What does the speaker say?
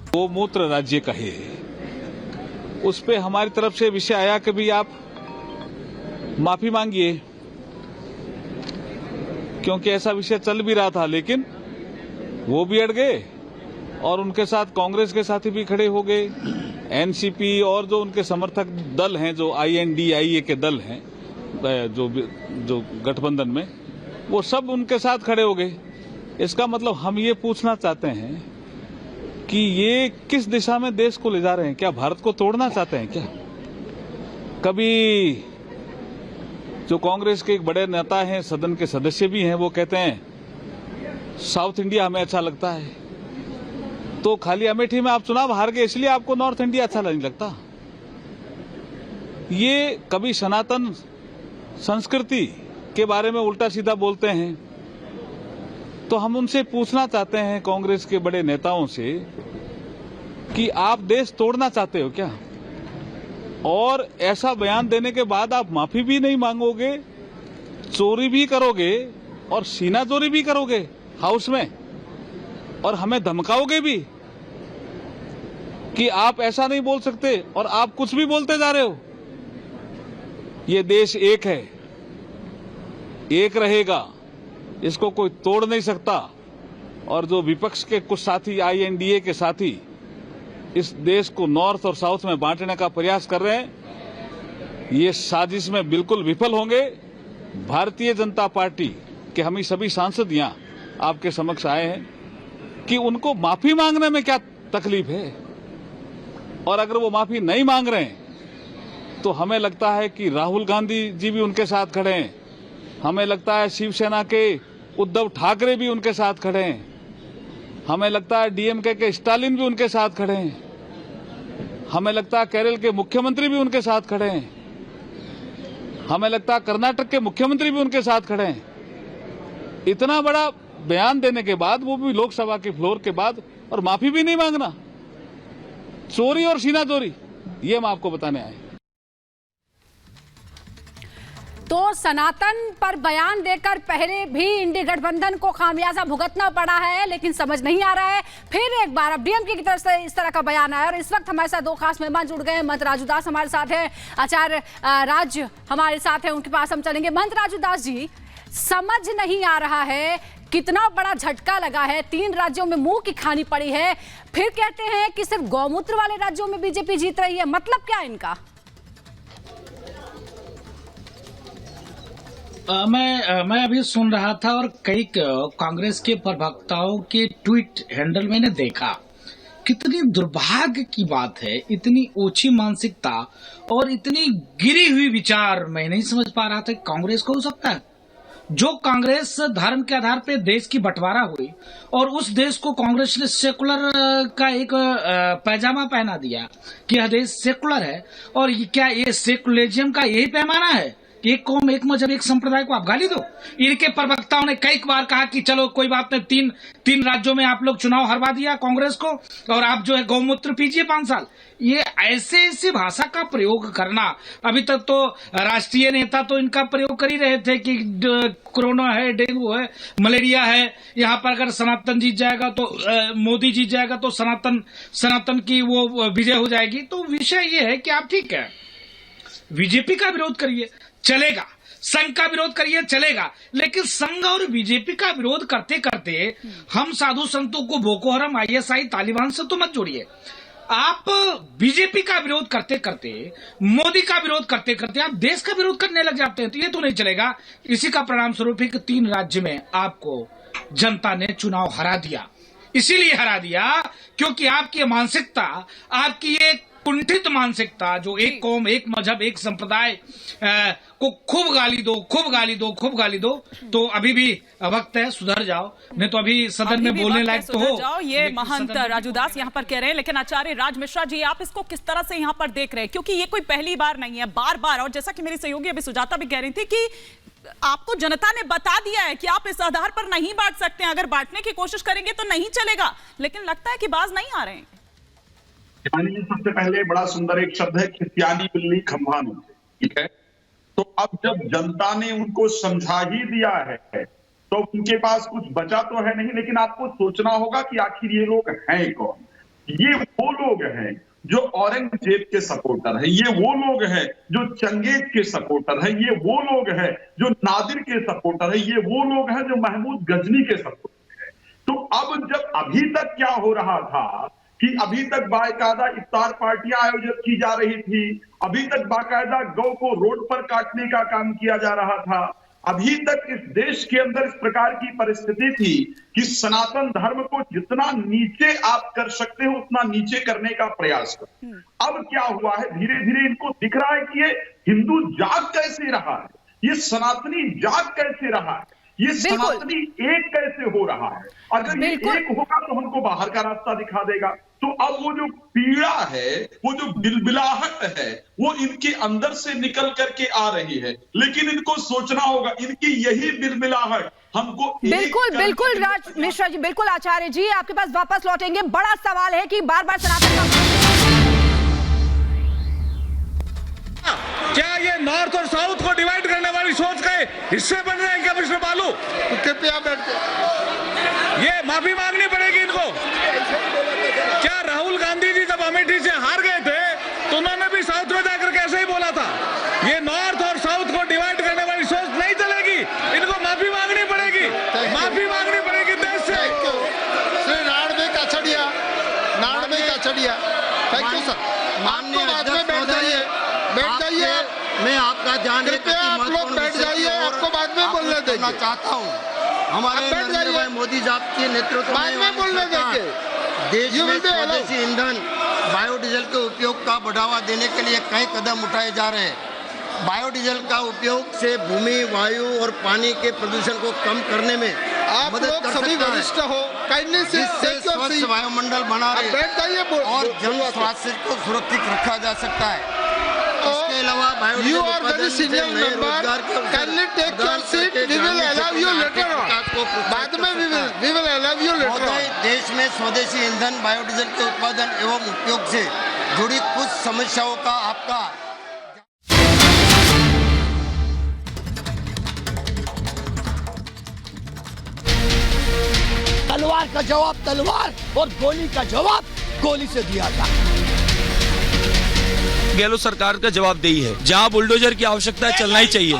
गोमूत्र राज्य कहे, उस पे हमारी तरफ से विषय आया कि भी आप माफी मांगिए, क्योंकि ऐसा विषय चल भी रहा था, लेकिन वो भी अड़ गए और उनके साथ कांग्रेस के साथी भी खड़े हो गए, एनसीपी और जो उनके समर्थक दल हैं, जो INDIA के दल हैं, जो गठबंधन में, वो सब उनके साथ खड़े हो गए। इसका मतलब हम ये पूछना चाहते हैं कि ये किस दिशा में देश को ले जा रहे हैं? क्या भारत को तोड़ना चाहते हैं क्या? कभी जो कांग्रेस के एक बड़े नेता हैं, सदन के सदस्य भी हैं, वो कहते हैं साउथ इंडिया हमें अच्छा लगता है, तो खाली अमेठी में आप चुनाव हार गए इसलिए आपको नॉर्थ इंडिया अच्छा नहीं लगता? ये कभी सनातन संस्कृति के बारे में उल्टा सीधा बोलते हैं। तो हम उनसे पूछना चाहते हैं, कांग्रेस के बड़े नेताओं से, कि आप देश तोड़ना चाहते हो क्या? और ऐसा बयान देने के बाद आप माफी भी नहीं मांगोगे, चोरी भी करोगे और सीनाचोरी भी करोगे हाउस में, और हमें धमकाओगे भी कि आप ऐसा नहीं बोल सकते, और आप कुछ भी बोलते जा रहे हो। ये देश एक है, एक रहेगा, इसको कोई तोड़ नहीं सकता। और जो विपक्ष के कुछ साथी, INDA के साथी, इस देश को नॉर्थ और साउथ में बांटने का प्रयास कर रहे हैं, ये साजिश में बिल्कुल विफल होंगे। भारतीय जनता पार्टी के हम सभी सांसद यहां आपके समक्ष आए हैं कि उनको माफी मांगने में क्या तकलीफ है, और अगर वो माफी नहीं मांग रहे हैं तो हमें लगता है कि राहुल गांधी जी भी उनके साथ खड़े हैं, हमें लगता है शिवसेना के उद्धव ठाकरे भी उनके साथ खड़े हैं, हमें लगता है DMK के स्टालिन भी उनके साथ खड़े हैं, हमें लगता है केरल के मुख्यमंत्री भी उनके साथ खड़े हैं, हमें लगता है कर्नाटक के मुख्यमंत्री भी उनके साथ खड़े हैं। इतना बड़ा बयान देने के बाद, वो भी लोकसभा के फ्लोर के बाद, और माफी भी नहीं मांगना, चोरी और सीनाचोरी, ये हम आपको बताने आए। तो सनातन पर बयान देकर पहले भी इंडी गठबंधन को खामियाजा भुगतना पड़ा है, लेकिन समझ नहीं आ रहा है। फिर एक बार अब DMK की तरफ से इस तरह का बयान आया, और इस वक्त हमारे साथ दो खास मेहमान जुड़ गए हैं। महंत राजू दास हमारे साथ हैं, आचार्य राज हमारे साथ हैं, उनके पास हम चलेंगे। महंत राजू दास जी, समझ नहीं आ रहा है, कितना बड़ा झटका लगा है, 3 राज्यों में मुंह की खानी पड़ी है, फिर कहते हैं कि सिर्फ गौमूत्र वाले राज्यों में बीजेपी जीत रही है। मतलब क्या इनका? मैं अभी सुन रहा था और कई कांग्रेस के प्रवक्ताओं के ट्वीट हैंडल मैंने देखा। कितनी दुर्भाग्य की बात है, इतनी ओछी मानसिकता और इतनी गिरी हुई विचार मैं नहीं समझ पा रहा था कि कांग्रेस को हो सकता है। जो कांग्रेस धर्म के आधार पे देश की बंटवारा हुई और उस देश को कांग्रेस ने सेकुलर का एक पैजामा पहना दिया कि यह देश सेकुलर है, और क्या ये सेकुलरिज्म का यही पैमाना है? एक कौम, एक मजहब, एक संप्रदाय को आप गाली दो? इनके प्रवक्ताओं ने कई बार कहा कि चलो कोई बात नहीं, तीन राज्यों में आप लोग चुनाव हरवा दिया कांग्रेस को, और आप जो है गौमूत्र पीजिए 5 साल। ये ऐसे भाषा का प्रयोग करना, अभी तक तो राष्ट्रीय नेता तो इनका प्रयोग कर ही रहे थे कि कोरोना है, डेंगू है, मलेरिया है, यहाँ पर अगर सनातन जीत जाएगा तो मोदी जीत जाएगा तो सनातन की वो विजय हो जाएगी। तो विषय ये है कि आप ठीक है, बीजेपी का विरोध करिए, चलेगा, संघ का विरोध करिए, चलेगा, लेकिन संघ और बीजेपी का विरोध करते करते हम साधु संतों को बोको हराम, ISI, तालिबान से तो मत जोड़िए। आप बीजेपी का विरोध करते करते, मोदी का विरोध करते करते आप देश का विरोध करने लग जाते हैं, तो ये तो नहीं चलेगा। इसी का परिणाम स्वरूप है कि 3 राज्य में आपको जनता ने चुनाव हरा दिया। इसीलिए हरा दिया क्योंकि आपकी मानसिकता, आपकी एक कुंठित मानसिकता, जो एक कौम, एक मजहब, एक संप्रदाय को खूब गाली दो, खूब गाली दो, खूब गाली दो, तो अभी भी वक्त है, सुधर जाओ, नहीं तो अभी सदन में बोलने लायक तो हो जाओ। ये महंत राजू दास यहाँ पर कह रहे हैं, लेकिन आचार्य राज मिश्रा जी, आप इसको किस तरह से यहाँ पर देख रहे हैं? क्योंकि ये कोई पहली बार नहीं है, बार बार, और जैसा कि मेरी सहयोगी अभी सुजाता भी कह रही थी कि आपको जनता ने बता दिया है कि आप इस आधार पर नहीं बांट सकते हैं, अगर बांटने की कोशिश करेंगे तो नहीं चलेगा, लेकिन लगता है कि बाज नहीं आ रहे हैं। सबसे पहले बड़ा सुंदर एक शब्द है, खिसियानी बिल्ली खंभानी, ठीक है। तो अब जब जनता ने उनको समझा ही दिया है तो उनके पास कुछ बचा तो है नहीं, लेकिन आपको सोचना होगा कि आखिर ये लोग हैं कौन। ये वो लोग हैं जो औरंगजेब के सपोर्टर है, ये वो लोग हैं जो चंगेज के सपोर्टर है, ये वो लोग हैं जो नादिर के सपोर्टर है, ये वो लोग हैं जो महमूद गजनी के सपोर्टर है। तो अब जब अभी तक क्या हो रहा था कि अभी तक बाकायदा इफ्तार पार्टियां आयोजित की जा रही थी, अभी तक बाकायदा गौ को रोड पर काटने का काम किया जा रहा था, अभी तक इस देश के अंदर इस प्रकार की परिस्थिति थी कि सनातन धर्म को जितना नीचे आप कर सकते हो उतना नीचे करने का प्रयास करो। अब क्या हुआ है, धीरे धीरे इनको दिख रहा है कि ये हिंदू जाग कैसे रहा है, ये सनातनी जाग कैसे रहा है, ये सनातनी एक कैसे हो रहा है। अगर ये एक होगा तो हमको बाहर का रास्ता दिखा देगा। तो अब वो जो पीड़ा है, वो जो बिलबिलाहट है, वो इनके अंदर से निकल करके आ रही है, लेकिन इनको सोचना होगा इनकी यही बिलबिलाहट हमको बिल्कुल बिल्कुल राज मिश्रा जी, बिल्कुल आचार्य जी आपके पास वापस लौटेंगे। बड़ा सवाल है कि बार बार सनातन क्या ये नॉर्थ और साउथ को डिवाइड करने वाली सोच के हिस्से बन रहे हैं क्या मिस्टर बालू? कृपया बैठ ये माफी मांगनी पड़ेगी इनको। क्या राहुल गांधी जी जब अमेठी से हार गए थे तो उन्होंने भी साउथ में जाकर कैसे ही बोला था? ये नॉर्थ और साउथ को डिवाइड करने वाली सोच नहीं चलेगी, इनको माफी मांगनी पड़ेगी, माफी मांगनी पड़ेगी देश से। Shri Narayan Kachhadiya, thank you sir. आपको बाद में बैठ जाइए, मैं आपका ध्यान कृपया आप लोग बैठ जाइए, आपको बाद में बोलने देंगे। चाहता हूँ हमारे नरेंद्र भाई मोदी जी के नेतृत्व बाद में बोलने देंगे। देश में स्वदेशी ईंधन बायोडीजल के उपयोग का बढ़ावा देने के लिए कई कदम उठाए जा रहे हैं। बायोडीजल का उपयोग से भूमि, वायु और पानी के प्रदूषण को कम करने में आप मदद लोग कर सभी सकता है, वरिष्ठ हो, जिससे स्वच्छ वायुमंडल बना रहे और जन स्वास्थ्य को सुरक्षित रखा जा सकता है। इसके अलावा You are very senior member. Can you take your seat? We will allow you later on. बाद में we will allow you later on. देश में स्वदेशी ईंधन बायोडीजल के उत्पादन एवं उपयोग से जुड़ी कुछ समस्याओं का आपका तलवार का जवाब तलवार और गोली का जवाब गोली से दिया था। गहलोत सरकार का जवाबदेही है, जहां बुलडोजर की आवश्यकता है चलना ही चाहिए।